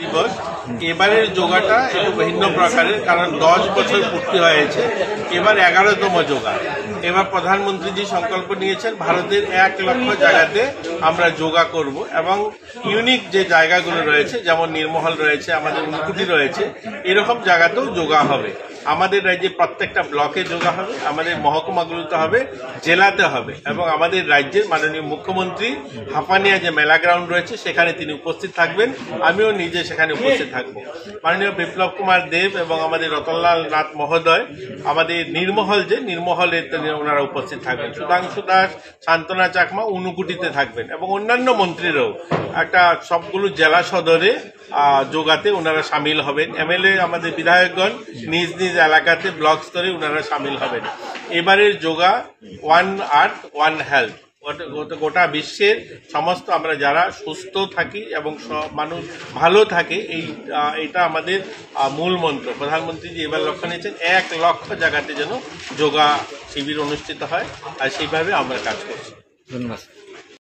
দিবস এবারের যোগাটা একটু ভিন্ন প্রকারের, কারণ 10 বছর পূর্তি হয়েছে, এবার 11তম যোগা। এবার প্রধানমন্ত্রীজি সংকল্প নিয়েছেন ভারতের 1 লক্ষ জায়গাতে আমরা যোগা করব এবং ইউনিক যে জায়গাগুলো রয়েছে, যেমন নির্মহল রয়েছে, আমাদের উনকুটি রয়েছে, এরকম জায়গাতেও যোগা হবে। আমাদের রাজ্যে প্রত্যেকটা ব্লকে যোগা হবে, আমাদের মহকুমাগুলোতে হবে, জেলাতে হবে এবং আমাদের রাজ্যের মাননীয় মুখ্যমন্ত্রী হাঁপানিয়া যে মেলা গ্রাউন্ড রয়েছে সেখানে তিনি উপস্থিত থাকবেন, আমিও নিজে সেখানে উপস্থিত থাকবো। মাননীয় বিপ্লব কুমার দেব এবং আমাদের রতনলাল নাথ মহোদয় আমাদের নির্মহলে ওনারা উপস্থিত থাকবেন। সুধাংশু দাস, শান্তনা চাকমা উনকুটিতে থাকবেন এবং অন্যান্য মন্ত্রীরাও একটা সবগুলো জেলা সদরে যোগাতে ওনারা সামিল হবেন। এমএলএ আমাদের বিধায়কগণ নিজ নিজ এলাকাতে ব্লক স্তরে ওনারা সামিল হবেন। এবারের যোগা ওয়ান আর্থ ওয়ান হেলথ, গোটা বিশ্বের সমস্ত আমরা যারা সুস্থ থাকি এবং মানুষ ভালো থাকে, এইটা আমাদের মূল মন্ত্র। প্রধানমন্ত্রী যে এবার লক্ষ্য নিয়েছেন 1 লক্ষ জায়গাতে যেন যোগা শিবির অনুষ্ঠিত হয়, আর সেইভাবে আমরা কাজ করছি। ধন্যবাদ।